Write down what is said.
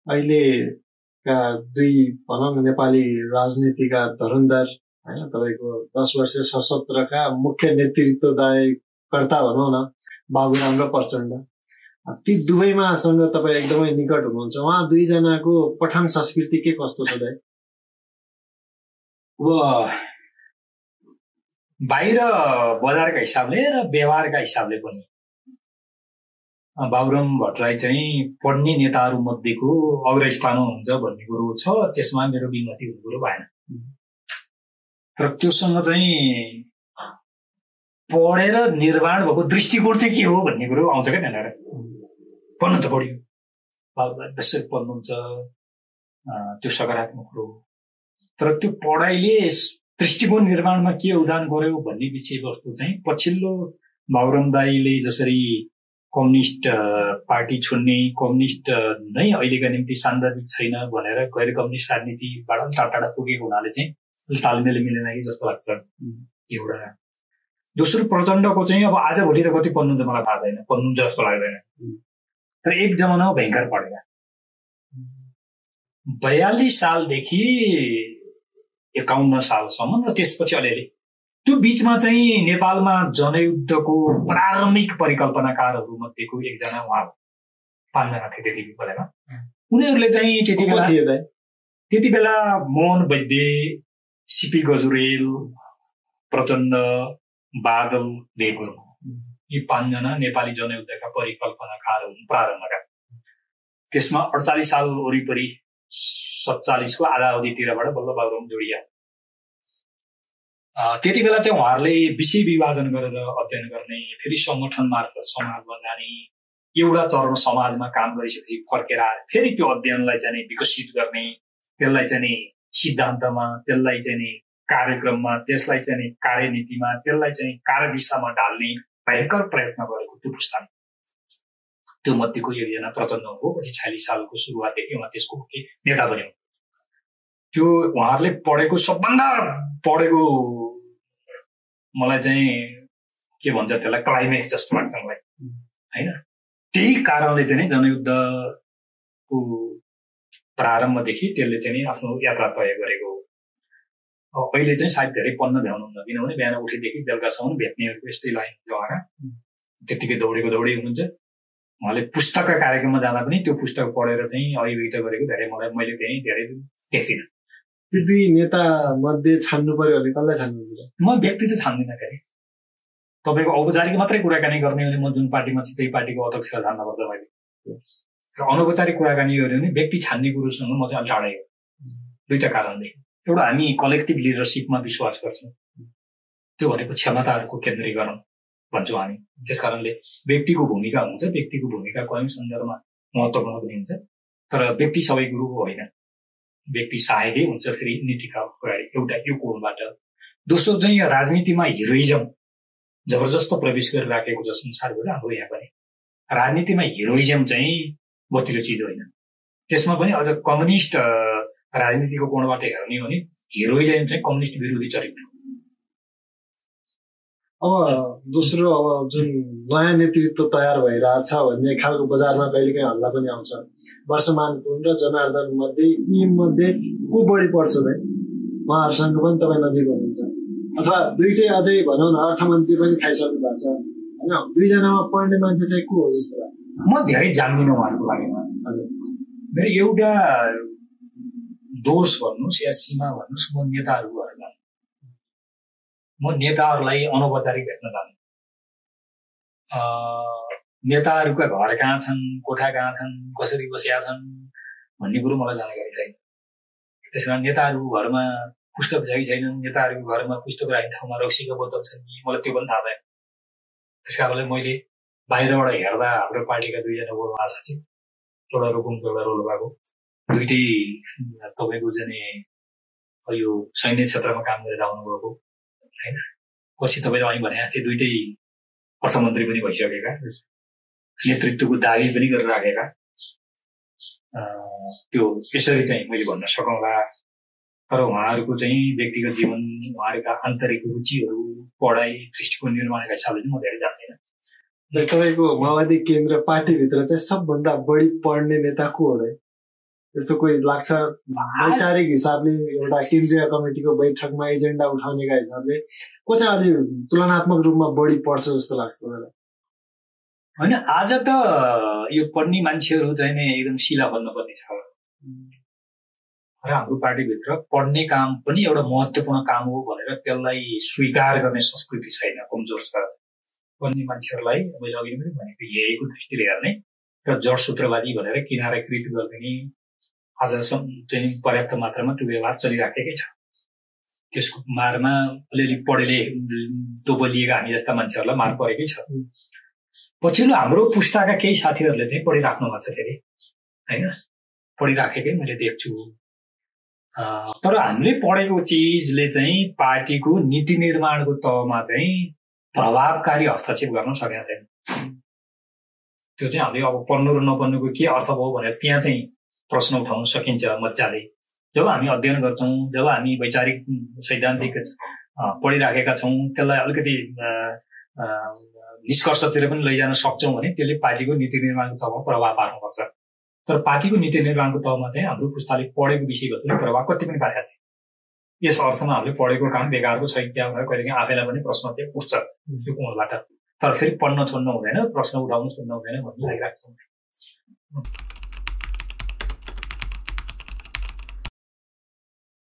अहिलेका दुई भनौँ न नेपाली राजनीतिका धुरन्धर हैन, तपाईँको 10 वर्ष सशस्त्रका मुख्य नेतृत्वदायकर्ता भनौँ न, बाबुराम र प्रचण्ड, ती दुवैमासँग तपाईँ एकदमै निकट हुनुहुन्छ। उहाँ दुईजनाको पठन संस्कृति के कस्तो छ दाइ? बाहिर बजारका हिसाबले र व्यवहारका हिसाबले पनि बाबुराम भट्टराई चाहिँ पढ्ने नेताहरू मध्येको अग्रस्थानमा हुन्छ भन्ने कुरो छ। त्यसमा मेरो विमति हुने कुरो भएन। तर त्योसँग चाहिँ पढेर निर्माण भएको दृष्टिकोण चाहिँ के हो भन्ने कुरो आउँछ क्या त्यहाँनिर। पढ्नु त पढ्यो, बाबुराम बेसरी पढ्नुहुन्छ, त्यो सकारात्मक कुरो। तर त्यो पढाइले दृष्टिकोण निर्माणमा के योगदान गर्यो भन्ने विषयवस्तु चाहिँ पछिल्लो बाबुराम दाईले जसरी कम्युनिस्ट पार्टी छोड्ने, कम्युनिस्ट नै अहिलेका निम्ति सान्दर्भिक छैन भनेर गैर कम्युनिस्ट राजनीतिबाट टाढा पुगेको हुनाले चाहिँ तालमेल मिलेन कि जस्तो लाग्छ एउटा। दोस्रो प्रचण्डको चाहिँ अब आजभोलि त कति पढ्नुहुन्छ मलाई थाहा छैन, पढ्नु जस्तो लाग्दैन। तर एक जमानामा भयङ्कर पढेका, 42 सालदेखि 51 सालसम्म र त्यसपछि अलिअलि त्यो बीचमा चाहिँ नेपालमा जनयुद्धको प्रारम्भिक परिकल्पनाकारहरू मध्येको एकजना उहाँ पाँचजना थिए त्यति बेला। उनीहरूले चाहिँ त्यति बेला मोहन वैद्य, सीपी गजुरेल, प्रचण्ड, बादल देवगुरुङ, यी 5 जना नेपाली जनयुद्धका परिकल्पनाकार हुन् प्रारम्भका। त्यसमा 48 साल वरिपरि 47 को आधा अवधितिरबाट बल्ल बाबुराम जोडिया। त्यति बेला चाहिँ उहाँहरूले विषय विभाजन गरेर अध्ययन गर्ने, फेरि संगठन मार्फत समाजमा जाने, एउटा चरण समाजमा काम गरिसकेपछि फर्केर फेरि त्यो अध्ययनलाई चाहिँ विकसित गर्ने, त्यसलाई चाहिँ सिद्धान्तमा, त्यसलाई चाहिँ कार्यक्रममा, त्यसलाई चाहिँ कार्यनीतिमा, त्यसलाई चाहिँ कार्यदिशामा ढाल्ने भयङ्कर प्रयत्न गरेको त्यो पुस्ताले। त्यो मध्येको एकजना प्रचण्ड हो। 46 सालको सुरुवातदेखि उहाँ त्यसको नेता बन्यो। त्यो उहाँहरूले पढेको सबभन्दा पढेको मलाई चाहिँ के भन्छ त्यसलाई क्लाइमेक्स जस्तो लाग्छ मलाई होइन। त्यही कारणले चाहिँ जनयुद्धको प्रारम्भदेखि त्यसले चाहिँ आफ्नो यात्रा तय गरेको हो। अहिले चाहिँ सायद धेरै पढ्न भ्याउनुहुन्न, किनभने बिहान उठेदेखि बेलुकासम्म भेट्नेहरूको यस्तै लाइन हुन्छ। उहाँ त्यत्तिकै दौडेको दौडै हुनुहुन्छ। उहाँले पुस्तकका कार्यक्रममा जाँदा पनि त्यो पुस्तक पढेर चाहिँ अभिव्यक्त गरेको मैले चाहिँ धेरै देखिनँ। त्यो दुई नेता मध्ये छान्नु पर्यो भने कसलाई छान्नुहुन्छ? म व्यक्ति त छान्दिनँ। फेरि तपाईँको औपचारिक मात्रै कुराकानी गर्ने भने म जुन पार्टीमा चाहिँ त्यही पार्टीको अध्यक्षलाई छान्नुपर्छ मैले। र अनौपचारिक कुराकानी गऱ्यो भने व्यक्ति छान्ने कुरोसँग म चाहिँ अलिक टाढै हो। दुईटा कारणले। एउटा, हामी कलेक्टिभ लिडरसिपमा विश्वास गर्छौँ, त्यो भनेको क्षमताहरूको केन्द्रीकरण भन्छौँ हामी। त्यसकारणले व्यक्तिको भूमिका हुन्छ, व्यक्तिको भूमिका कुनै सन्दर्भमा महत्त्वपूर्ण पनि हुन्छ, तर व्यक्ति सबै कुरो होइन। व्यक्ति सहायकै हुन्छ फेरि नीतिका अगाडि। एउटा यो कोणबाट। दोस्रो चाहिँ राजनीतिमा हिरोइजम जबरजस्त प्रवेश गरिराखेको छ संसारभर, हाम्रो यहाँ पनि। राजनीतिमा हिरोइजम चाहिँ बतिलो चिज होइन। त्यसमा पनि अझ कम्युनिस्ट राजनीतिको कोणबाट हेर्ने हो भने हिरोइजम चाहिँ कम्युनिस्ट विरोधी चरित्र। अब दोस्रो, अब जुन नयाँ नेतृत्व तयार भइरहेछ भन्ने खालको बजारमा कहिलेकाहीँ हल्ला पनि आउँछ। वर्षमान पुन र जनार्दन मध्ये यी मध्ये को बढी पर्छ त? उहाँहरूसँग पनि तपाईँ नजिक हुनुहुन्छ, अथवा दुईटै अझै भनौँ न अर्थमन्त्री पनि खाइसक्नु भएको छ होइन। दुईजनामा पढ्ने मान्छे चाहिँ को हो जस्तो लाग्छ? म धेरै जान्दिनँ उहाँहरूको बारेमा। मेरो एउटा दोष भन्नुहोस् या सीमा भन्नुहोस्, म नेताहरू भएर जान्छु। म नेताहरूलाई अनौपचारिक भेट्न जान्छु। नेताहरूका घर कहाँ छन्, कोठा कहाँ छन्, कसरी बसिया छन् भन्ने कुरो मलाई जानकारी छैन। त्यस कारण नेताहरूको घरमा पुस्तक छ कि छैनन्, नेताहरूको घरमा पुस्तक राख्ने ठाउँमा रक्सीको बोतल छन् कि, मलाई त्यो पनि थाहा छैन। त्यस कारणले मैले बाहिरबाट हेर्दा हाम्रो पार्टीका दुईजना वडा सचिव, एउटा रुकुमको एउटा रोल्पाको, दुइटै तपाईँको चाहिँ यो सैन्य क्षेत्रमा काम गरेर आउनुभएको होइन। पछि तपाईँले अहिले भने जस्तै दुइटै अर्थमन्त्री पनि भइसकेका, नेतृत्वको दावी पनि गरिराखेका। त्यो यसरी चाहिँ मैले भन्न सकौँला। तर उहाँहरूको चाहिँ व्यक्तिगत जीवन, उहाँहरूका आन्तरिक रुचिहरू, पढाइ, दृष्टिकोण निर्माणका हिसाबले म धेरै जान्दिनँ। तपाईँको माओवादी केन्द्र पार्टीभित्र चाहिँ सबभन्दा बढी पढ्ने नेता को हो? त्यस्तो कोही लाग्छ वैचारिक हिसाबले एउटा केन्द्रीय कमिटीको बैठकमा एजेन्डा उठाउनेका हिसाबले को चाहिँ अलि तुलनात्मक रूपमा बढी पढ्छ जस्तो लाग्छ मलाई? होइन, आज त यो पढ्ने मान्छेहरू चाहिँ नि एकदम सिला बन्नुपर्ने छ र हाम्रो पार्टीभित्र पढ्ने काम पनि एउटा महत्त्वपूर्ण काम हो भनेर त्यसलाई स्वीकार गर्ने संस्कृति छैन, कमजोर छ। पढ्ने मान्छेहरूलाई मैले अघि पनि भनेको यहीको दृष्टिले हेर्ने र जडसूत्रवादी भनेर किनारीकृत गरिदिने आजसम्म चाहिँ पर्याप्त मात्रामा त्यो व्यवहार चलिराखेकै छ। त्यसको मारमा अलिअलि पढेले दोबलिएका हामी जस्ता मान्छेहरूलाई मार परेकै छ। पछिल्लो हाम्रो पुस्ताका केही साथीहरूले चाहिँ पढिराख्नु भएको छ, फेरि होइन, पढिराखेकै मैले देख्छु। तर हामीले पढेको चिजले चाहिँ पार्टीको नीति निर्माणको तहमा चाहिँ प्रभावकारी हस्तक्षेप गर्न सकेका छैन। त्यो चाहिँ हामीले अब पढ्नु र नपढ्नुको के अर्थ भयो भनेर त्यहाँ चाहिँ प्रश्न उठाउन सकिन्छ मजाले। जब हामी अध्ययन गर्छौँ, जब हामी वैचारिक सैद्धान्तिक पढिराखेका छौँ, त्यसलाई अलिकति निष्कर्षतिर पनि लैजान सक्छौँ भने त्यसले पार्टीको नीति निर्माणको तहमा प्रभाव पार्नुपर्छ। तर पार्टीको नीति निर्माणको तहमा चाहिँ हाम्रो पुस्ताले पढेको विषयवस्तुले प्रभाव कति पनि पारेको छैन। यस अर्थमा हामीले पढेको काम बेकारको छैन क्या भनेर कहिलेकाहीँ आफैलाई पनि प्रश्न चाहिँ उठ्छ त्यो कोणबाट। तर फेरि पढ्न छोड्नु हुँदैन, प्रश्न उठाउनु छोड्नु हुँदैन भन्ने लागिरहेको छ।